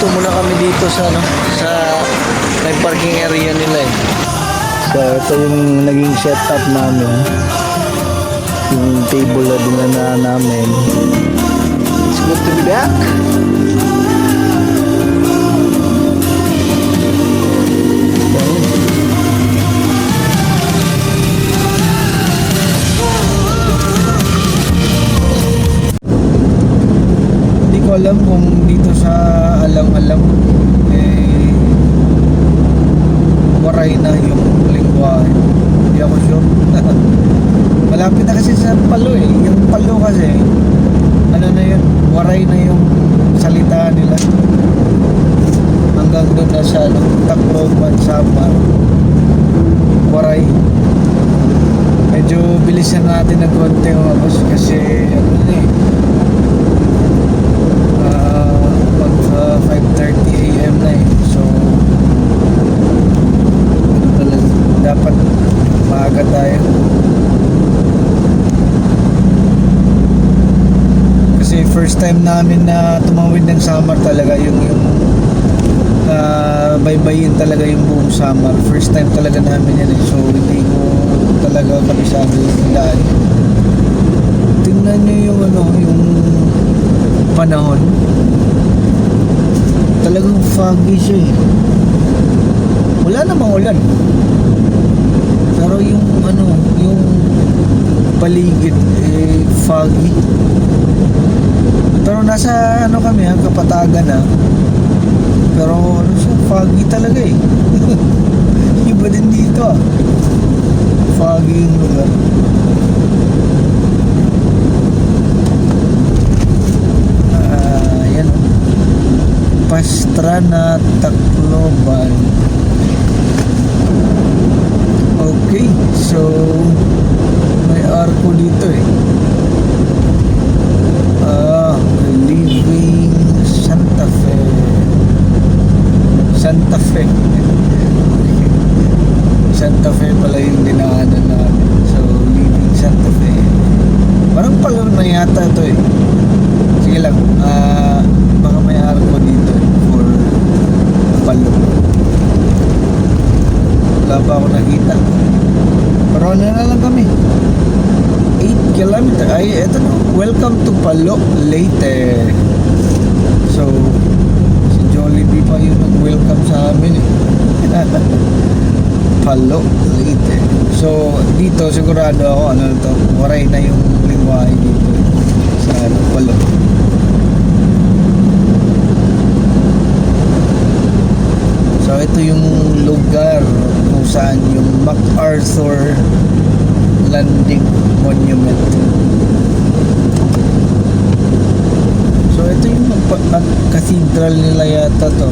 Luto muna kami dito sa sa may parking area nila eh. So ito yung naging setup namin. Yung table na dinala namin. It's good to be back. Hindi ko alam kung dito sa alam-alam waray na yung lingwahe. Hindi ako sure. Malapit na kasi sa Palo eh. Yung Palo kasi ano na yun, waray na yung salita nila. Hanggang doon na sa Tacloban, Samar, waray. Medyo bilisan natin ng konti mga boss kasi ano na eh, mag 5:30 AM na eh. So dapat maaga tayo kasi first time namin na tumawid ng Samar talaga yung baybayin talaga yung buong Samar. First time talaga namin yan eh. So hindi ko talaga kabisado yung daan. Tingnan nyo yung yung panahon, talagang foggy siya eh. Wala namang ulan pero yung yung paligid foggy. Pero nasa kami Kapatagan pero siya, foggy talaga eh. Iba din dito foggy yung lugar. Yan Pastrana, Tacloban. Okay, so may arko dito eh. Leaving Santa Fe. Santa Fe. Santa Fe pala yung dinaanan namin. So, leaving Santa Fe. Parang Palo na yata ito eh. Sige lang, baka may arko dito eh, for Palo. Wala pa ako nakita. Pero ano na lang kami, 8 kilometer. Ay, eto na. Welcome to Palo, Leyte. So, si Jollibee pa yun nag-welcome sa amin eh. Palo, Leyte. So, dito sigurado ako waray na yung lingwahe dito eh, sa Palo. So ito yung lugar kung saan yung MacArthur Landing Monument. So ito yung cathedral nila yata to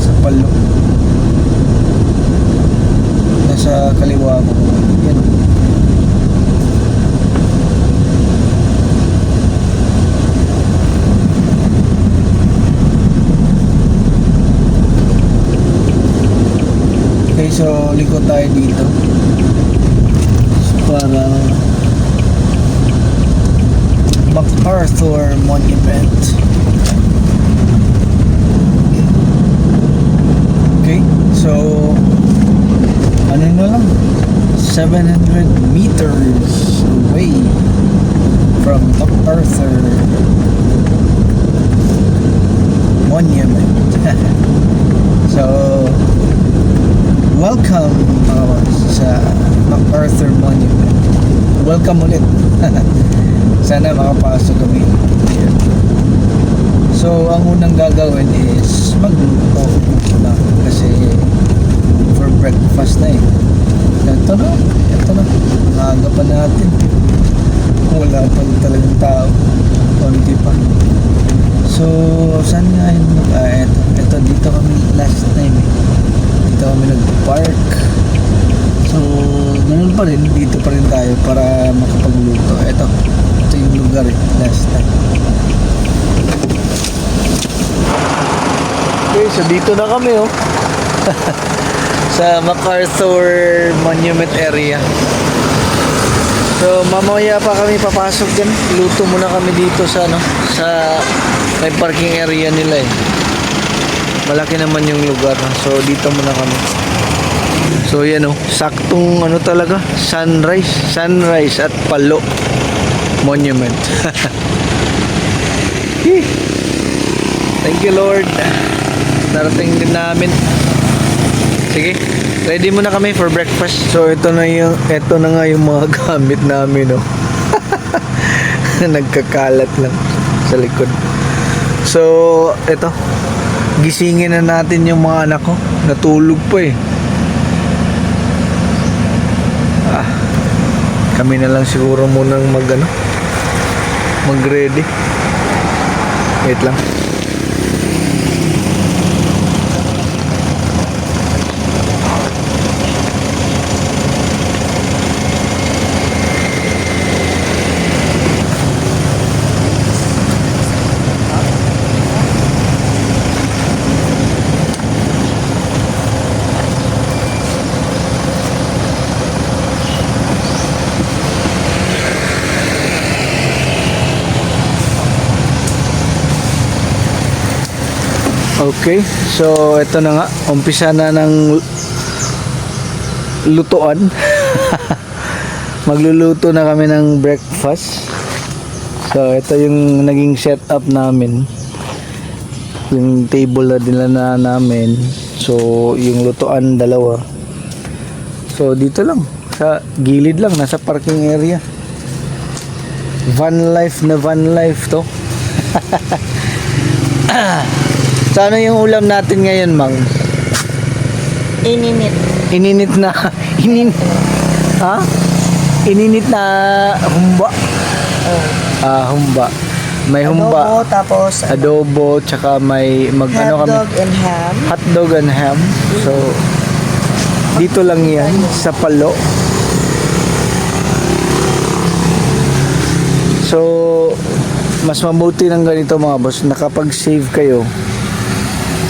sa Palo. Nasa kaliwa ko yan. Okay, so likod tayo dito. So, para MacArthur Monument. Okay, so ano na lang, 700 meters away from MacArthur Monument. So welcome sa MacArthur Monument. Welcome ulit. Sana makapasok kami. So ang unang gagawin is magluto na kasi for breakfast na eh. Ito na maaga pa natin, wala pa talagang tao, konti pa. So saan nga yun? Ito dito kami last time eh. Dito kami nag-park. So ganun pa rin, dito pa rin tayo para makapagluto. Ito yung lugar eh, last time. Okay, so dito na kami sa MacArthur Monument area. So mamaya pa kami papasok dyan. Luto muna kami dito sa sa may parking area nila eh. malaki naman yung lugar. So dito muna kami. So yan saktong ano talaga, sunrise at Palo Monument. Thank you Lord. Narating din namin. Sige, ready muna kami for breakfast. So ito na nga yung mga gamit namin nagkakalat lang sa likod. So ito, gisingin na natin yung mga anak ko. Natulog pa kami na lang siguro munang mag ready. Wait lang. Okay, so ito na nga, umpisa na ng lutuan. Magluluto na kami ng breakfast. So ito yung naging setup namin, yung table na dinala namin. So yung lutuan dalawa. So dito lang, sa gilid lang, nasa parking area. Van life to. So ano yung ulam natin ngayon, Mang? Ininit na Ininit na humba. Humba. May humba. Adobo, tapos adobo, tsaka may hotdog and ham. Hotdog and ham. So dito lang yan sa Palo. So mas mabuti ng ganito mga boss, nakapag-save kayo.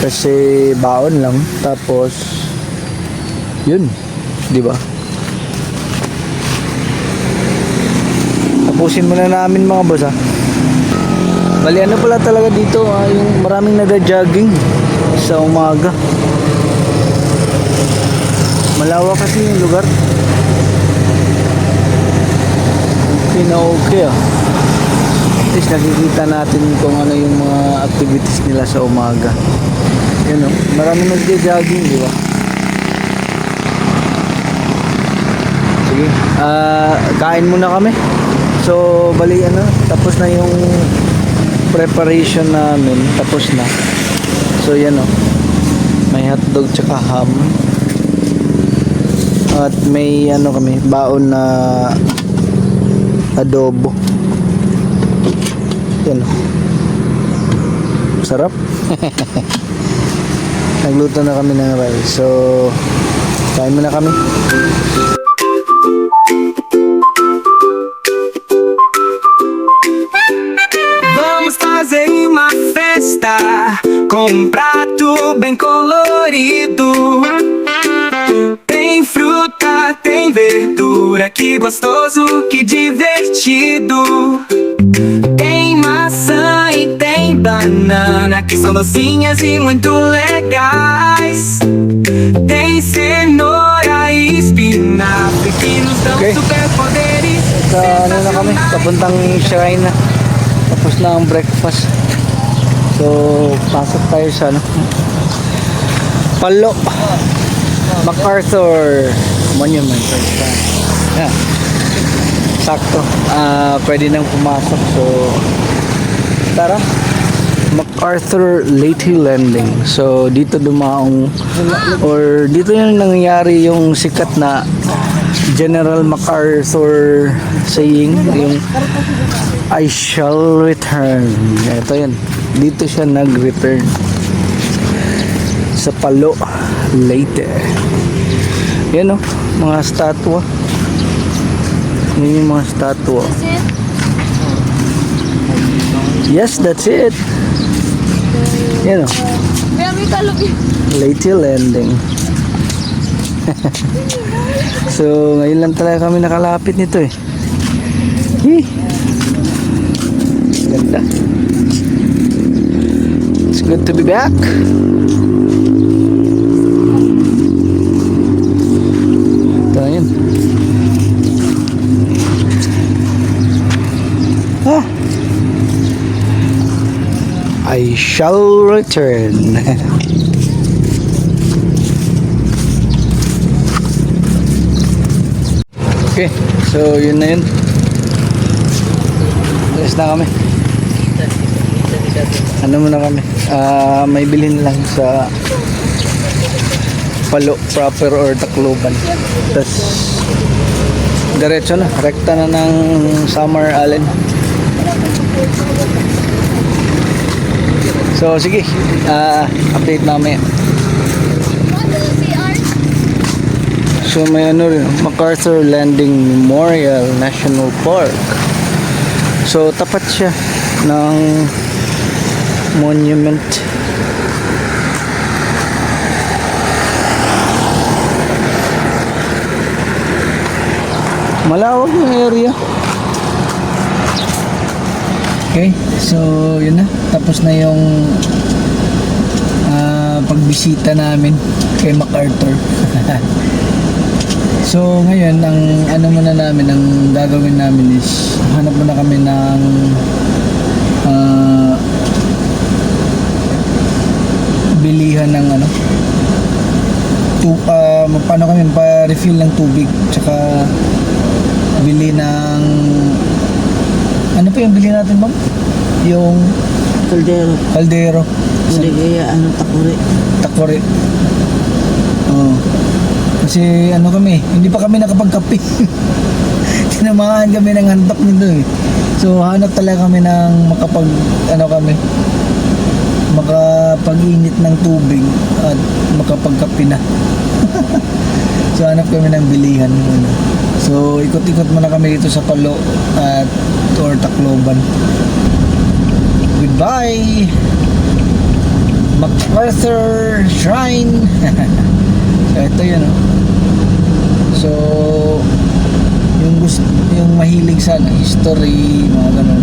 Kasi baon lang, tapos yun, di ba? Tapusin muna namin mga boss Bali ano pala talaga dito yung maraming nagja-jogging sa umaga. Malawak kasi yung lugar. Okay na okay At least nakikita natin kung ano yung mga activities nila sa umaga. Yun maraming nagja-jogging, di ba? Sige, kain muna kami. So, bali tapos na yung preparation namin. Tapos na. So, yan may hotdog tsaka ham. At may kami, baon na adobo. Yan sarap. Nagluto na kami ng rice. So kain muna kami. Vamos fazer uma festa com prato bem colorido. Tem fruta, tem verdura, que gostoso, que divertido. Tem maçã e tem banana, que são docinhas e muito legais. Tem cenoura e espinafre, que nos dão superpoderes. Na kami, papuntang shrine na. Tapos na ang breakfast. So, pasok tayo sa Palo MacArthur Monument. Sakto. Pwede nang pumasok. So, tara. MacArthur Leyte Landing. So, dito dumaong or dito yung nangyayari yung sikat na General MacArthur saying, yung I shall return. Ito yan. Dito siya nag-return sa Palo Leyte. Yan mga statwa. Yan yung mga statwa. Yes, that's it. Yan Leyte Landing. So ngayon lang talaga kami nakalapit nito Ganda. It's good to be back. shall return. Okay, so yun na yun. Alis na kami. Ano muna kami? May bilhin lang sa Palo proper or Tacloban. Tapos diretso na, rekta na ng Summer Allen. So sige, update namin. So may ano rin, MacArthur Landing Memorial National Park. So tapat siya ng monument. Malawak yung area. Okay, so yun na. Tapos na yung pagbisita namin kay MacArthur. So ngayon, ang ano muna namin, ang gagawin namin is hanap muna kami ng bilihan ng ano, paano kami pa-refill ng tubig, tsaka bili ng ano pa yung bili natin, ma'am? Yung kaldero. Hindi kaya Takore. Oh. Kasi ano kami, hindi pa kami nakapagkape. Tinamaan kami ng handok nito eh. So hanap talaga kami ng makapag-init ng tubig at makapagkape na. So hanap kami ng bilihan muna. So ikot-ikot muna kami dito sa Palo at or Tacloban. Goodbye MacArthur Shrine. So ito yun, oh. So yung mahilig sa history, mga ganun,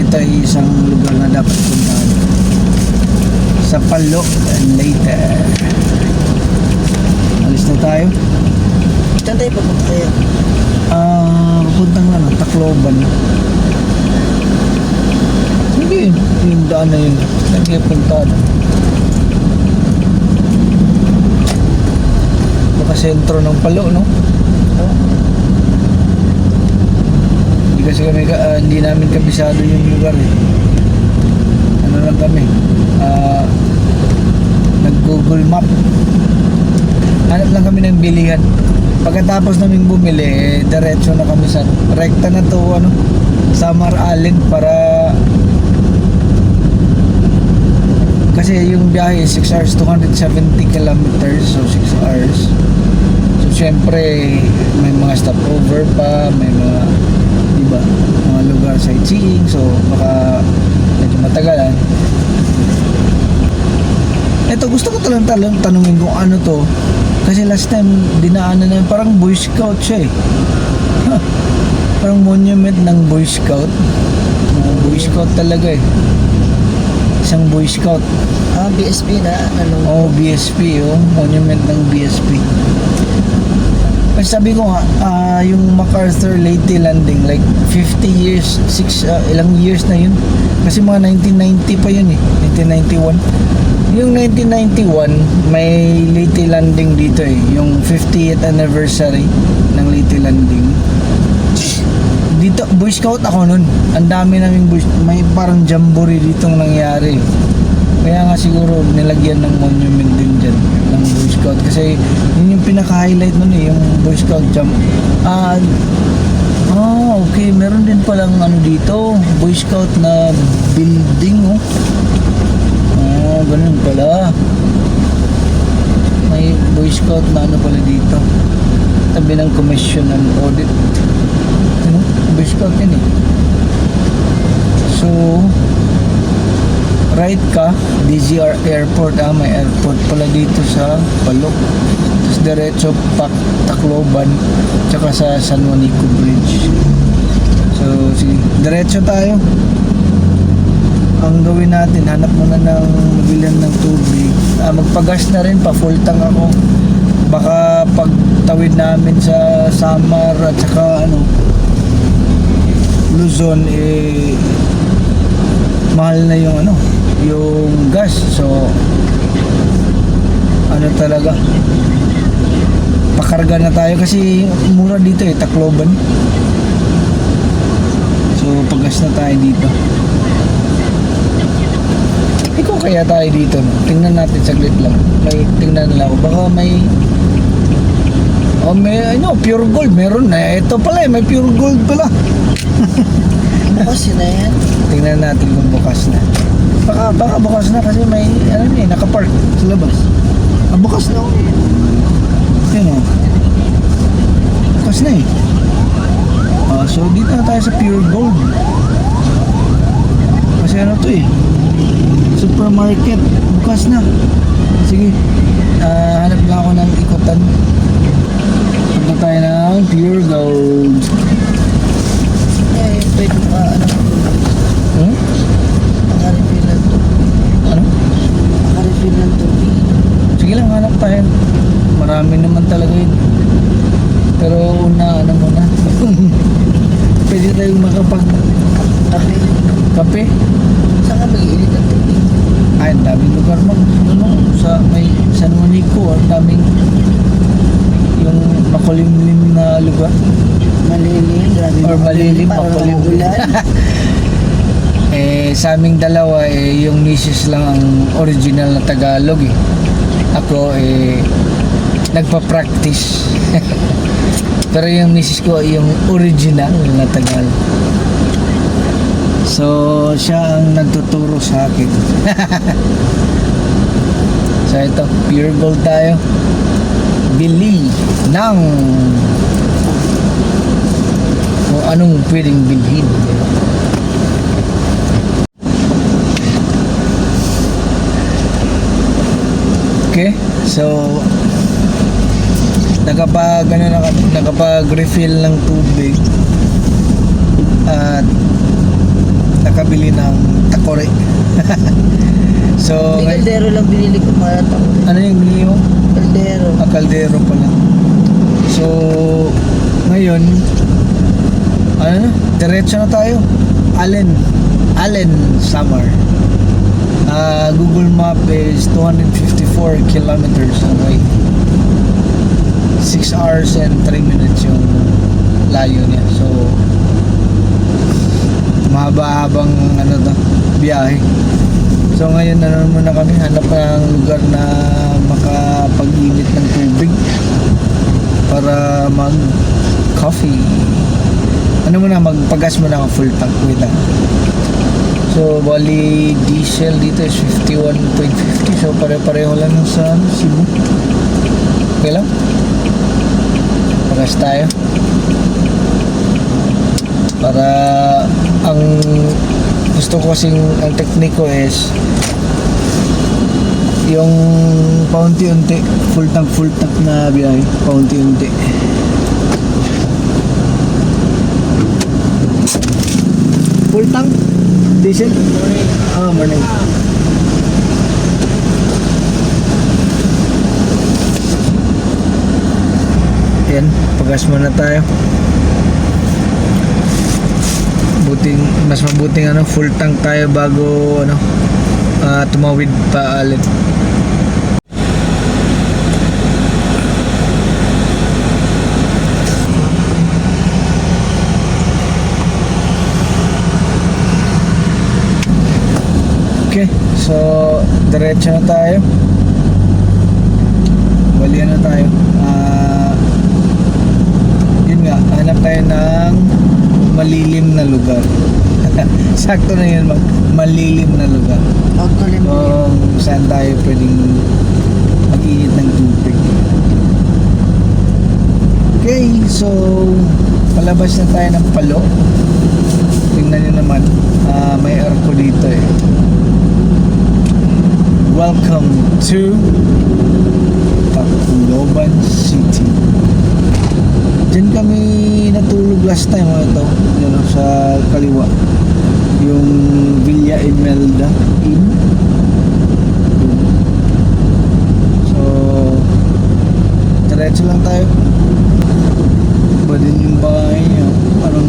ito ay isang lugar na dapat puntahan sa Palo later. Alis na tayo. Saan tayo papunta kaya? Pupuntang Tacloban. Sige, yung daan na yun. Nagpunta na. Baka sentro ng Palo, no? Hindi kasi kami, hindi namin kabisado yung lugar eh. Ano lang kami, nag-Google Map. Hanap lang kami ng bilihan. Pagkatapos namin bumili, diretso na kami sa rekta na to, Summer Allen, para kasi yung biyahe 6 hours, 270 kilometers, so 6 hours. So syempre may mga stopover pa, may mga iba, mga lugar sightseeing, so baka medyo matagalan. Ito, gusto ko talang tanungin kung ano to. Kasi last time dinaanan na parang Boy Scout siya eh. Parang monument ng Boy Scout. Boy Scout talaga eh. Isang Boy Scout. BSP na ano? Oh, BSP, monument ng BSP. Kasi sabi ko nga, yung MacArthur Leyte Landing, like 50 years, ilang years na yun. Kasi mga 1990 pa yun eh, 1991. Yung 1991, may Leyte Landing dito eh, yung 50th anniversary ng Leyte Landing. Dito, Boy Scout ako nun. Ang dami naming may parang jamboree ditong nangyari. Kaya nga siguro nilagyan ng monument din dyan ng Boy Scout. Kasi yun yung pinaka-highlight nun eh, yung Boy Scout jump. Okay. Meron din palang ano dito, Boy Scout na building, oh. Ganun pala. May Boy Scout na ano pala dito. Tabi ng Commission and Audit. Boy Scout yun eh. So right ka, DZR Airport. May airport pala dito sa Palo. Tapos diretso Tacloban, tsaka sa San Juanico Bridge. So sige, diretso tayo. Ang gawin natin, hanap muna ng mabilan ng tubig. Magpagas na rin, pa-full tank ako. Baka pagtawid namin sa Samar at saka Luzon, mahal na yung ano, yung gas. So ano talaga, pakarga na tayo kasi mura dito eh, Tacloban. So paggas na tayo dito. Ikaw kaya tayo dito, no? Tingnan natin saglit lang. Tingnan lang ako, baka may ano, pure gold meron na. Ito pala may pure gold pala. Bukas yun na yan. Tingnan natin kung bukas na. Baka bukas na kasi may ano nakapark sa labas. Bukas na. Yun o. Bukas na eh. So dito na tayo sa pure gold. Kasi ano to eh, supermarket. Bukas na. Sige, hanap lang ako ng ikutan. Punta tayo ng pure gold. Pwede ka, makarefill lang to. Ano? Makarefill lang to. Sige lang, hanap tayo. Marami naman talaga yun. Pero una, muna. Pwede tayong Kape. kape. Saan ka mag-iinit ang tubig? Ay, ang daming lugar sa may San Juanico, ang daming yung makulimlim na lugar. Malilim, grabe. Or malilim, parang makulimlim. ulan. Sa aming dalawa, yung misis lang ang original na Tagalog eh. Ako nagpa-practice. Pero yung misis ko yung original na Tagalog. So, siya ang nagtuturo sa akin. So, ito, pure gold tayo. Bili ng kung anong pwedeng bilhin. Okay, so nakapag-refill ng tubig at nakabili ng takore. So, May kaldero lang binili ko para to. ano yung binili mo? Kaldero. Kaldero pala. So, ngayon, ano na? Diretso na tayo. Allen Samar. Google Map is 254 kilometers away. 6 hours and 3 minutes yung layo niya. So, mahaba-habang biyahe. So ngayon muna kami hanap ng lugar na makapag-init ng tubig para mag-coffee. Magpagas muna ako full tank. Wait lang. So bali diesel dito is 51.50. So pare-pareho lang sa Cebu. Okay lang? Pagas tayo. Para ang gusto ko kasing ang technique ko is yung paunti-unti, full tank na biyahe, paunti-unti. Full tank diesel? Morning. Yan, pagas muna tayo. Mas mabuting full tank tayo bago tumawid pa ulit. Okay, so diretso na tayo. Balian na tayo. Yun nga, hanap tayo ng malilim na lugar. Sakto na yun, malilim na lugar. Kung saan tayo pwedeng mag-init ng tubig. Okay, so palabas na tayo ng Palo. Tingnan nyo naman, may arko dito eh. Welcome to Tacloban City. Diyan kami natulog last time ito, yun, sa kaliwa. Yung Villa Imelda Inn. So, diretso lang tayo. Ba din yung bahay niya? Parang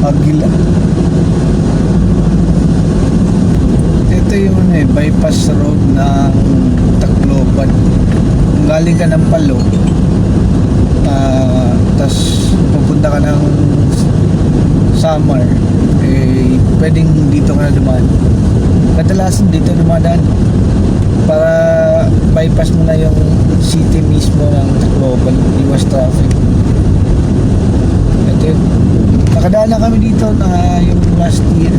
Agila. Ito yung ano bypass road ng Tacloban. Kung galing ka ng Palo, tas pupunta ka ng Samar, pwedeng dito ka na dumaan. Kadalasan dito dumadaan para bypass mo na yung city mismo ng Tacloban, iwas traffic. Ito yun. Nakadaan na kami dito na yung last year.